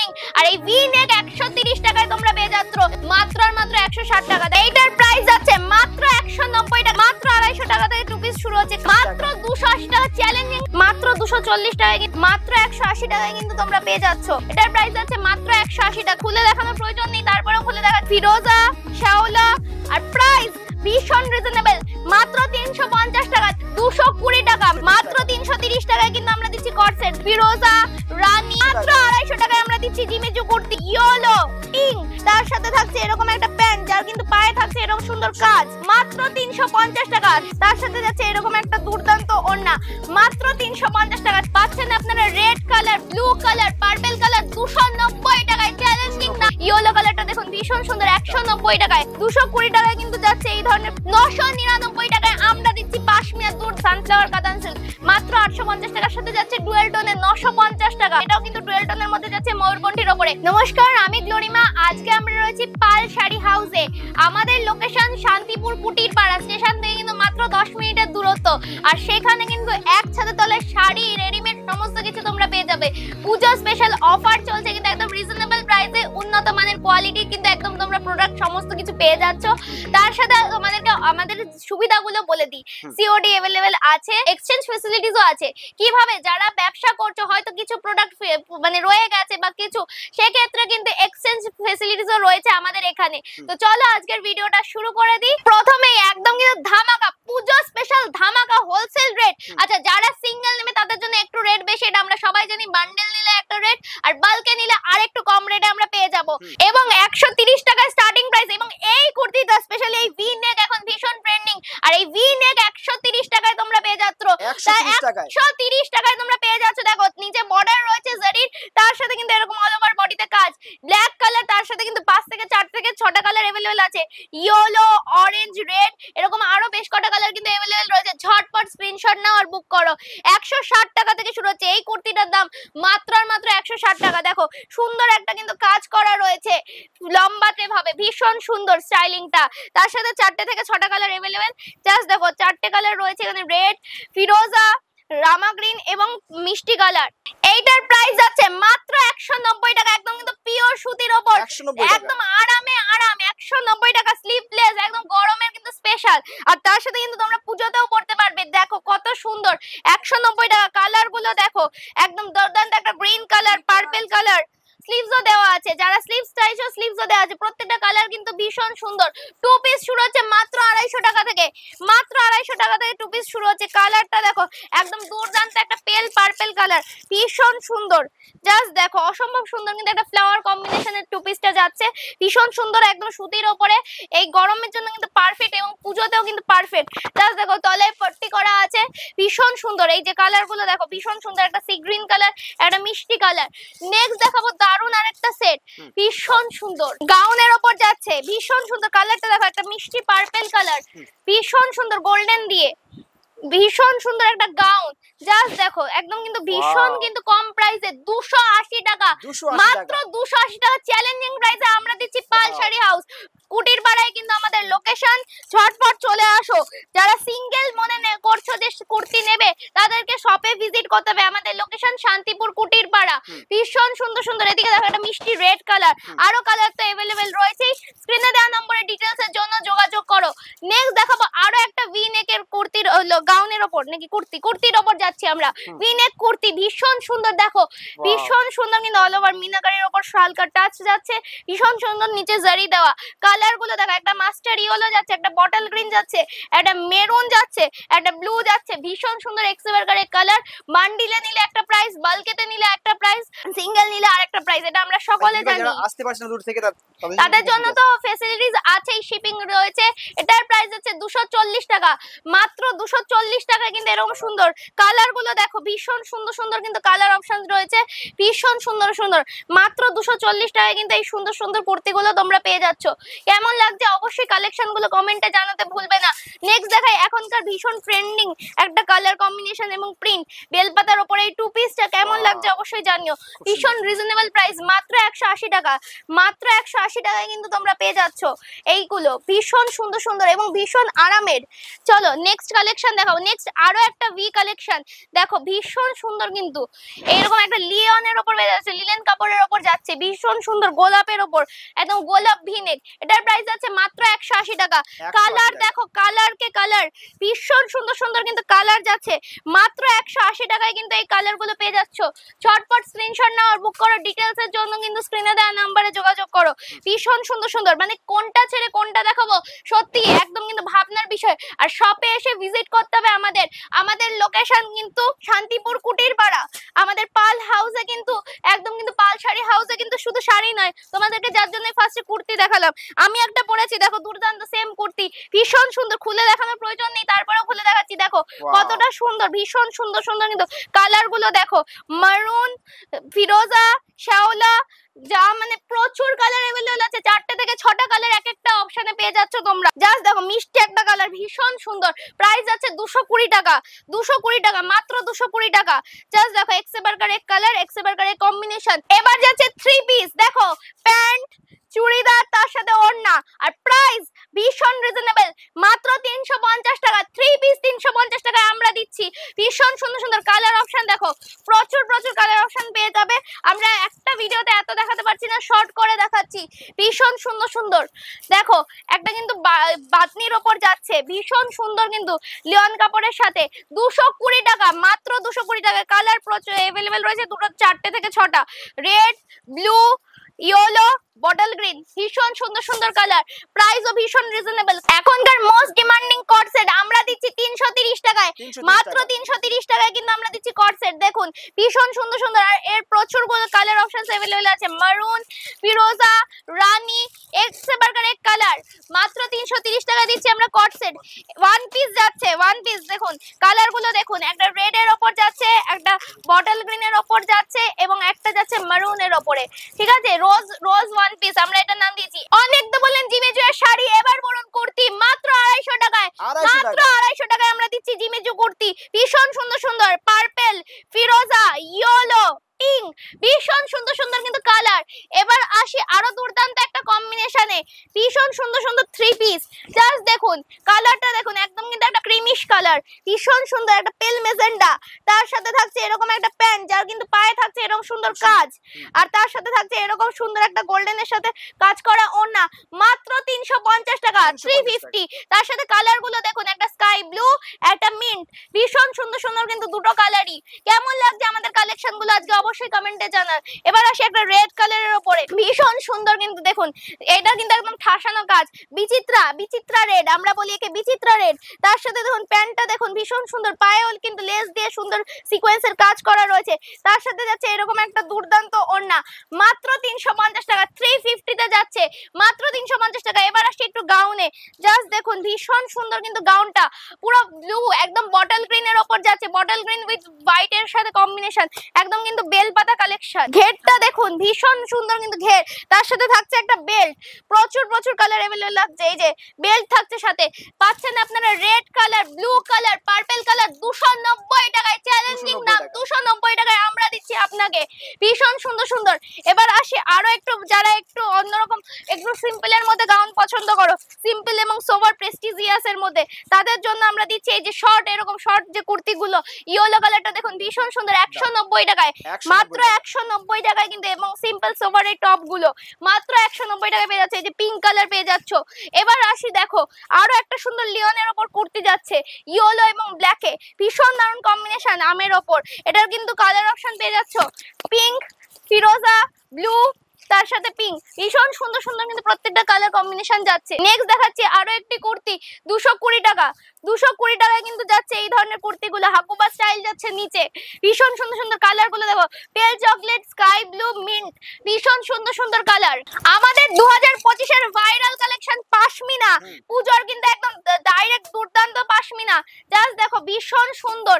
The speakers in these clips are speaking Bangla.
ট্রেন্ডিং। আর এই ভি নেক 130 টাকায় তোমরা পেয়ে যাচ্ছ মাত্র আর মাত্র 160 টাকা। এইটার প্রাইস আছে মাত্র 190 টাকা। মাত্র 250 টাকা থেকে টু পিস শুরু হচ্ছে, মাত্র 280 টাকা চ্যালেঞ্জিং, মাত্র 240 টাকায়, মাত্র 180 টাকায় কিন্তু তোমরা পেয়ে যাচ্ছ। এটার প্রাইস আছে মাত্র 180 টাকা। খুলে দেখানোর প্রয়োজন নেই, তারপরেও খুলে দেখা। ফিরোজা, শাওলা, আর প্রাইস ভীষণ রিজনেবল, মাত্র 350 টাকা, 220 টাকা, মাত্র 330 টাকায় কিন্তু আমরা দিচ্ছি কট সেট। ফিরোজা, রানী, মাত্র 250 টাকায় আমরা দিচ্ছি জিমিচু কুর্তি, ইয়েলো, পিঙ্ক, তার সাথে থাকছে এরকম একটা প্যান্ট যার কিন্তু পায়ে থাকছে এরকম সুন্দর কাজ, মাত্র 350 টাকা। তার সাথে যাচ্ছে এরকম একটা দুর্দান্ত ওড়না, মাত্র 350 টাকা। পাচ্ছেন আপনারা red colour, blue colour, purple colour 290 টাকায় চ্যালেঞ্জিং না। ইয়েলো কালারটা দেখুন ভীষণ সুন্দর 190 টাকায়। 220 টাকায় কিন্তু যাচ্ছে এই ধরনের। 999 টাকায় আমরা দিচ্ছি পাশমিয়া দুধ সানফ্লাওয়ার কাতান সিল্ক, মাত্র 850 টাকার সাথে যাচ্ছে ডুয়েল টোনে 950 টাকা। এটাও কিন্তু ডুয়েল টোনের মধ্যে যাচ্ছে ময়ূরকণ্ঠীর উপরে। নমস্কার, আমি গ্লোরিমা। আজকে আমরা রয়েছি পাল শাড়ি হাউসে। আমাদের লোকেশন শান্তিপুর কুটির পাড়া স্টেশন থেকে কিন্তু মাত্র 10 মিনিটের দূরত্ব। আর সেখানে কিন্তু এক ছাদের তলে শাড়ি, রেডিমেড সমস্ত কিছু তোমরা পেয়ে যাবে। পূজা স্পেশাল অফার চলছে কিন্তু একদম রিজনেবল প্রাইসে, উন্নত মানের কোয়ালিটি কিন্তু একদম তোমরা প্রোডাক্ট সমস্ত কিছু পেয়ে যাচ্ছ। তার সাথে তোমাদেরকে আমাদের সুবিধাগুলো বলে দিই। সিওডি अवेलेबल আছে, এক্সচেঞ্জ ফ্যাসিলিটিসও আছে। কিভাবে যারা ব্যবসা করছো, হয়তো কিছু প্রোডাক্ট মানে রয়ে গেছে বা কিছু, সেক্ষেত্রে কিন্তু এক্সচেঞ্জ ফ্যাসিলিটিসও রয়েছে আমাদের এখানে। তো চলো আজকের ভিডিওটা শুরু করে দিই। প্রথমেই একদম কিন্তু ধামাকা, পূজা স্পেশাল ধামাকা হোলসেল রেট। আচ্ছা, যারা সিঙ্গেল নেবে তাদের জন্য একটু রেট বেশি, এটা আমরা সবাই জানি। বান্ডেল নিলে একটা রেট, আর বাল্কে নিলে আরেকটু কম রেটে আমরা পেয়ে যাব। এবং 130 টাকা স্টার্টিং প্রাইস। এবং এই কুর্তিটা স্পেশালি এই ভি নেক এখন ভীষণ ট্রেন্ডিং। আর এই ভি নেক 130 টাকায় তোমরা পেয়ে যাচ্ছ। 130 টাকায় তোমরা পেয়ে যাচ্ছ। দেখো নিচে বর্ডার রয়েছে জারির, তার সাথে কিন্তু এরকম অল ওভার বডিতে কাজ, ব্ল্যাক কালার, তার সাথে কিন্তু 5 থেকে 4 থেকে 6টা কালার अवेलेबल আছে। ইয়েলো, অরেঞ্জ, রেড, এরকম আরো বেশ কটা কালার কিন্তু अवेलेबल রয়েছে। ঝটপট স্ক্রিনশট নাও আর বুক করো। 160 টাকা থেকে শুরু হচ্ছে। এই কুর্তিটার দাম মাত্র আর মাত্র 160 টাকা। দেখো সুন্দর একটা কিন্তু কাজ করা রয়েছে লম্বাতে ভাবে, ভীষণ সুন্দর স্টাইলিংটা। তার সাথে 4টে থেকে 6টা কালার अवेलेबल। জাস্ট দেখো 4টে কালার রয়েছে এখানে, রেড, ফিরোজা, রামা গ্রিন এবং মিষ্টি কালার। এইটার প্রাইস আছে মাত্র 190 টাকা। একদম কিন্তু পিওর সুতির উপর, একদম আরামে 190 টাকা। স্লিভলেস, একদম গরমের কিন্তু স্পেশাল। আর তার সাথে কিন্তু তোমরা পুজোতেও পড়তে পারবে। দেখো কত সুন্দর, 190 টাকা। কালার গুলো দেখো একদম দুর্দান্ত, একটা গ্রিন কালার, পার্পল কালার। স্লিভসও দেওয়া আছে, যারা স্লিভস চাইছো স্লিভসও দেওয়া আছে। প্রত্যেকটা কালার কিন্তু ভীষণ সুন্দর। টু পিস শুরু হচ্ছে মাত্র 250 টাকা থেকে, মাত্র 250 টাকা থেকে টু পিস শুরু হচ্ছে। কালারটা দেখো একদম দুর্দান্ত, একটা পেল পার্পল কালার, ভীষণ সুন্দর। জাস্ট দেখো অসম্ভব সুন্দর, কিন্তু একটা ফ্লাওয়ার কম্বিনেশনের টু পিসটা যাচ্ছে, ভীষণ সুন্দর, একদম সুতির ওপরে। এই গরমের জন্য কিন্তু পারফেক্ট এবং পুজোতেও কিন্তু পারফেক্ট। জাস্ট দেখো তলায় পট্টি করা আছে, ভীষণ সুন্দর। এই যে কালার গুলো দেখো ভীষণ সুন্দর, একটা সি গ্রিন কালার, একটা মিষ্টি কালার। নেক্সট দেখাবো দারুণ আরেকটা সেট, ভীষণ সুন্দর গাউনের ওপর যাচ্ছে, ভীষণ সুন্দর। কালারটা দেখো একটা মিষ্টি পার্পল কালার, ভীষণ সুন্দর গোল্ডেন দিয়ে, ভীষণ সুন্দর একটা গাউন। জাস্ট দেখো একদম কিন্তু ভীষণ কিন্তু কম প্রাইসে, 280 টাকা, মাত্র 280 টাকা চ্যালেঞ্জিং প্রাইসে আমরা দিচ্ছি পাল শাড়ি হাউস কুটির পাড়ায় কিন্তু আমাদের লোকেশন। ঝটপট চলে আসো। যারা সিঙ্গেল মনে করছো যে কুর্তি নেবে, তাদেরকে শপে ভিজিট করতে হবে। আমাদের লোকেশন শান্তিপুর কুটির পাড়া, ভীষণ সুন্দর সুন্দর। এদিকে দেখো একটা মিষ্টি রেড কালার, আরো কালার তো अवेलेबल রয়েছে। স্ক্রিনে দেওয়া নম্বরে ডিটেইলস এর জন্য যোগাযোগ করো। নেক্সট দেখাবো আরো একটা ভি নেকের কুর্তির গাউনের ওপর, নাকি কুর্তির ওপর যাচ্ছি আমরা। ভি নেক কুর্তি ভীষণ সুন্দর, দেখো ভীষণ সুন্দর, কিন্তু অল ওভার মিনাকারির ওপর হালকা টাচ যাচ্ছে, ভীষণ সুন্দর। নিচে জারি দেওয়া। কালার গুলো দেখো একটা মাস্টার ইয়েলো যাচ্ছে, একটা বটল গ্রিন যাচ্ছে, একটা মেরুন যাচ্ছে, একটা ব্লু যাচ্ছে, ভীষণ সুন্দর এক্সেভারকারের কালার। বান্ডিলে নিলে একটা প্রাইস, বাল্কেতে নিলে একটা প্রাইস, সিঙ্গেল নিলে আরেকটা প্রাইস, এটা আমরা সকলে জানি। আসতে পারছেন দূর থেকে, তাদের জন্য তো ফ্যাসিলিটিস আছে, শিপিং রয়েছে। এটার প্রাইস হচ্ছে 240 টাকা, মাত্র 240 টাকা। কিন্তু এরকম সুন্দর কালার গুলো দেখো, ভীষণ সুন্দর সুন্দর কিন্তু কালার অপশন রয়েছে, ভীষণ সুন্দর সুন্দর। মাত্র 240 টাকায় কিন্তু এই সুন্দর সুন্দর কুর্তিগুলো তোমরা পেয়ে যাচ্ছ। কেমন লাগছে অবশ্যই কালেকশন গুলো কমেন্টে জানাতে ভুলবে না। নেক্সট দেখাই এখনকার ভীষণ ট্রেন্ডিং একটা কালার কম্বিনেশন এবং প্রিন্ট, বেলপাতার উপরে এই টু পিসটা কেমন লাগছে অবশ্যই জানিও। ভীষণ রিজনেবল প্রাইস, মাত্র 180 টাকা, মাত্র 180 টাকায় কিন্তু তোমরা পেয়ে যাচ্ছ এইগুলো। ভীষণ সুন্দর সুন্দর এবং ভীষণ আরামের। চলো নেক্সট কালেকশন দেখাবো। নেক্সট আরো একটা ভি কালেকশন দেখো, ভীষণ সুন্দর, কিন্তু এইরকম একটা লিওনের উপর যাচ্ছে, লিলেন কাপড়ের উপর যাচ্ছে, যাচ্ছে ভীষণ সুন্দর গোলাপের উপর, একদম গোলাপ ভিনেক। এটার প্রাইস আছে মাত্র 180 টাকা। কালার দেখো, কালার কে কালার, ভীষণ সুন্দর সুন্দর কিন্তু কালার যাচ্ছে মাত্র 180 টাকায়। কিন্তু এই কালার গুলো পেয়ে যাচ্ছ। ঝটপট স্ক্রিনশট নাও আর বুক করো। ডিটেইলস এর জন্য কিন্তু স্ক্রিনে দেওয়া নম্বরে যোগাযোগ করো। ভীষণ সুন্দর সুন্দর, মানে কোনটা ছেড়ে কোনটা দেখাবো সত্যি একদম কিন্তু ভাবনার বিষয়। আর শপে এসে ভিজিট করতে হবে আমাদের। আমাদের লোকেশন কিন্তু শান্তিপুর কুটির পাড়া, আমাদের পাল হাউসে কিন্তু একদম কিন্তু পাল শাড়ি হাউসে কিন্তু শুধু শাড়ি নয়, তোমাদেরকে যার জন্য ফার্স্টে কুর্তি দেখালাম, আমি একটা পরেছি দেখো, দুর্দান্ত সেম কুর্তি, ভীষণ সুন্দর। খুলে দেখানোর প্রয়োজন নেই, তারপরেও খুলে দেখাচ্ছি, দেখো কতটা সুন্দর, ভীষণ সুন্দর সুন্দর কিন্তু কালার গুলো দেখো, মারুন, ফিরোজা, শ্যাওলা, যা মানে প্রচুর কালার अवेलेबल আছে। 4টে থেকে 6টা কালার এক একটা অপশনে পেয়ে যাচ্ছ তোমরা। জাস্ট দেখো মিষ্টি একটা কালার, ভীষণ সুন্দর। প্রাইস আছে 220 টাকা, 220 টাকা, মাত্র 220 টাকা। জাস্ট দেখো এক্সেবার কার এক কালার, এক্সেবার কার কম্বিনেশন। এবার যাচ্ছে 3 পিস, দেখো প্যান্ট, চুড়িদার, তার সাথে ওড়না, আর প্রাইস ভীষণ রিজনেবল, মাত্র 350 টাকা। 3 পিস 350 টাকায় আমরা দিচ্ছি। ভীষণ সুন্দর সুন্দর কালার অপশন দেখো, প্রচুর প্রচুর কালার অপশন পেয়ে যাবে। আমরা একটা ভিডিওতে এত দেখাতে পারছি না, শর্ট করে দেখাচ্ছি। ভীষণ সুন্দর সুন্দর দেখো, একটা কিন্তু বাতনির ওপর যাচ্ছে, ভীষণ সুন্দর কিন্তু লিওন কাপড়ের সাথে, 220 টাকা, মাত্র 220 টাকা। কালার প্রচুর अवेलेबल রয়েছে, দুটো 4টে থেকে 6টা, red, blue, yellow, bottle green, ভীষণ সুন্দর সুন্দর কালার। প্রাইসও ভীষণ রিজনেবল। এখনকার মোস্ট ডিমান্ডিং কট সেট আমরা দিচ্ছি 330 টাকায়, মাত্র 330 টাকায় কিন্তু আমরা দিচ্ছি কট সেট। দেখুন ভীষণ সুন্দর সুন্দর, আর এর প্রচুর কালার অপশনস अवेलेबल আছে, মারুন, ফিরোজা, রানী, এক্সেবার কার এক কালার, মাত্র 330 টাকা দিচ্ছি আমরা কট সেট। ওয়ান পিস যাচ্ছে, ওয়ান পিস দেখুন কালার গুলো দেখুন, একটা রেড এর উপর যাচ্ছে, একটা বটল গ্রিন এর উপর যাচ্ছে, এবং একটা যাচ্ছে মারুন এর উপরে, ঠিক আছে। রোজ রোজ ওয়ান পিস আমরা এটা নাম দিয়েছি। অনেক তো বলেন জিমেজু এর শাড়ি, এবার বলুন কুর্তি, মাত্র 250 টাকায়, মাত্র 250 টাকায় আমরা দিচ্ছি জিমেজু কুর্তি। ভীষণ সুন্দর সুন্দর পার্পল, ফিরোজা, ইয়েলো, পিঙ্ক, ভীষণ সুন্দর সুন্দর কিন্তু কালার। এবার আসি আরো দুর্দান্ত একটা কম্বিনেশনে, ভীষণ সুন্দর সুন্দর 3 পিস। জাস্ট দেখুন কালারটা দেখুন, একদম কিন্তু একটা ক্রিমিশ কালার, ভীষণ সুন্দর, একটা পেল মেজেন্ডা, তার সাথে থাকছে এরকম একটা প্যান্ট, যার কিন্তু পায়ে থাকছে এরকম সুন্দর কাজ, আর তার সাথে থাকছে এরকম সুন্দর একটা গোল্ডেনের সাথে কাজ করা ওড়না, মাত্র 350 টাকা, 350। তার সাথে কালার গুলো দেখুন, একটা স্কাই ব্লু, একটা মিন্ট, ভীষণ সুন্দর সুন্দর কিন্তু দুটো কালারই। কেমন লাগছে আমাদের কালেকশন গুলো আজকে অবশ্যই কমেন্টে জানান। এবার আসি একটা রেড কালারের উপরে, ভীষণ সুন্দর কিন্তু দেখুন, এটা কিন্তু একদম ঠাসানো কাজ, বিচিত্রা, বিচিত্রা রেড, আমরা বলি একে বিচিত্রা রেড। তার সাথে দেখুন প্যান্টটা দেখুন ভীষণ সুন্দর, পায়েও কিন্তু লেস দিয়ে সুন্দর সিকোয়েন্সের কাজ করা রয়েছে, তার সাথে যাচ্ছে এরকম একটা দুর্দান্ত ওড়না, মাত্র 350 টাকা, 350 তে যাচ্ছে, মাত্র 350 টাকা। এবার আসি একটু গাউনে, জাস্ট দেখুন ভীষণ সুন্দর কিন্তু গাউনটা, পুরো ব্লু, একদম বটল গ্রিন এর উপর যাচ্ছে, বটল গ্রিন উইথ হোয়াইট এর সাথে কম্বিনেশন, একদম কিন্তু বেলপাতা কালেকশন। ঘেরটা দেখুন ভীষণ সুন্দর কিন্তু ঘের, তার সাথে থাকছে একটা বেল্ট, প্রচুর প্রচুর কালার अवेलेबल লাগছে। এই যে বেল্ট থাকছে সাথে, পাচ্ছেন আপনারা red colour, blue colour, purple colour, 290 টাকায়, চ্যালেঞ্জিং দাম, 290 টাকায় আমরা দিচ্ছি আপনাকে, ভীষণ সুন্দর সুন্দর। এবার আসি আরো একটু, যারা একটু অন্যরকম, একটু সিম্পলের মধ্যে গাউন পছন্দ করো, সিম্পল এবং সোভার প্রেস্টিজিয়াস এর মধ্যে, তাদের জন্য আমরা দিচ্ছি এই যে শর্ট, এরকম শর্ট যে কুর্তিগুলো, ইয়েলো কালারটা দেখুন ভীষণ সুন্দর, 190 টাকায়, মাত্র 190 টাকায় কিন্তু, এবং সিম্পল সোভার এই টপ গুলো মাত্র 190 টাকায় পেয়ে যাচ্ছে। এই যে পিঙ্ক কালার পেয়ে যাচ্ছ। এবার আসি দেখো আরো একটা সুন্দর লিওনের ওপর কুর্তি যাচ্ছে, ইয়েলো এবং ব্ল্যাকে, ভীষণ দারুণ কম্বিনেশন আমের ওপর। এটার কিন্তু কালার অপশন পেয়ে যাচ্ছ, পিঙ্ক, ফিরোজা, ব্লু, তার সাথে পিঙ্ক, ভীষণ সুন্দর সুন্দর কিন্তু প্রত্যেকটা কালার কম্বিনেশন যাচ্ছে। নেক্সট দেখাচ্ছি আরো একটি কুর্তি, 220 টাকা, 220 টাকায় কিন্তু যাচ্ছে এই ধরনের কুর্তিগুলো, হাকুবা স্টাইল যাচ্ছে নিচে, ভীষণ সুন্দর সুন্দর কালার গুলো দেখো, পেল চকলেট, স্কাই ব্লু, মিন্ট, ভীষণ সুন্দর সুন্দর কালার। আমাদের 2025 এর ভাইরাল কালেকশন পাশমিনা, পূজোর কিন্তু একদম ডাইরেক্ট দুর্দান্ত পাশমিনা। জাস্ট দেখো ভীষণ সুন্দর,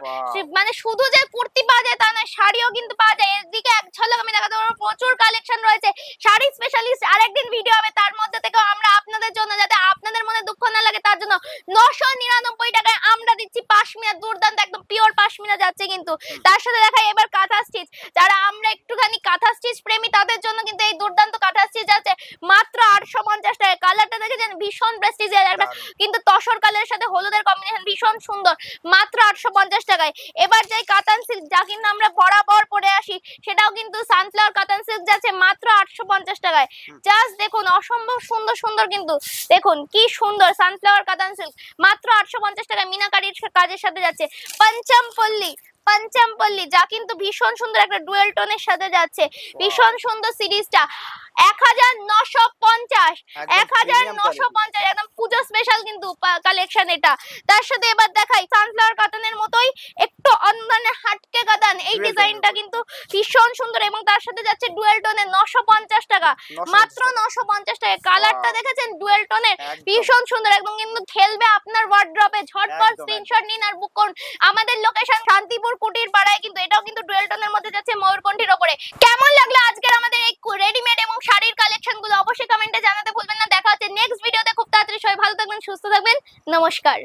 মানে শুধু যে কুর্তি পাওয়া যায় তা নয়, শাড়িও কিন্তু পাওয়া যায়। এদিকে এক ঝলক আমি দেখাতে পারবো, প্রচুর কালেকশন রয়েছে। শাড়ি স্পেশালিস্ট আরেকদিন ভিডিও হবে, তার মধ্যে থেকে আমরা আপনাদের জন্য, যাতে আপনাদের মনে দুঃখ না লাগে তার জন্য, 999 টাকায় আমরা দিচ্ছি পাশমিনা, দুর্দান্ত একদম পিওর পাশমিনা যাচ্ছে কিন্তু। তার সাথে দেখাই এবার কাঁথা স্টিচ, যারা আমরা একটুখানি কাঁথা স্টিচ প্রেমী তাদের জন্য কিন্তু এই দুর্দান্ত কাঁথা স্টিচ আছে, মাত্র 850 টাকা। কালারটা দেখেছেন ভীষণ প্রেস্টিজিয়াস একটা, কিন্তু তসর কালারের সাথে হলুদের কম্বিনেশন ভীষণ সুন্দর, মাত্র 850 টাকায়। এবার যাই কাতান সিল্ক, যা কিন্তু আমরা বরাবর পরে আসি, সেটাও কিন্তু সানফ্লাওয়ার কাতান সিল্ক যাচ্ছে মাত্র 850 টাকায়। জাস্ট দেখুন অসম্ভব সুন্দর সুন্দর, কিন্তু দেখুন কি সুন্দর সানফ্লাওয়ার কাতান সিল্ক মাত্র 850 টাকায় মিনাকারির কাজের সাথে যাচ্ছে। পঞ্চমপল্লী যা কিন্তু ভীষণ সুন্দর একটা ডুয়েল টোনের সাথে যাচ্ছে, ভীষণ সুন্দর সিরিজটা 1950 একদম পূজা স্পেশাল কিন্তু কালেকশন এটা। তার সাথে এবার দেখাই সানফ্লাওয়ার কাতানের মতোই একটু মানে হাটকে কাতান, এই ডিজাইনটা কিন্তু ভীষণ সুন্দর এবং তার সাথে যাচ্ছে ডুয়েল টোনে 950 টাকা, মাত্র 950 টাকা। কালারটা দেখেছেন ডুয়েল টোনের ভীষণ সুন্দর, একদম কিন্তু খেলবে আপনার ওয়ার্ড্রপে। ঝটপট স্ক্রিনশট নিন আর বুক করুন। আমাদের লোকেশন শান্তিপুর কুটির পাড়ায়, কিন্তু এটাও কিন্তু ডুয়েল টোনের মধ্যে যাচ্ছে ময়ূরকণ্ঠীর উপরে। কেমন লাগলো আজকের আমাদের এই রেডিমেড এবং শাড়ির কালেকশন গুলো অবশ্যই কমেন্টে জানাতে ভুলবেন না। দেখা হচ্ছে নেক্সট ভিডিওতে খুব তাড়াতাড়ি। সবাই ভালো থাকবেন, সুস্থ থাকবেন, নমস্কার।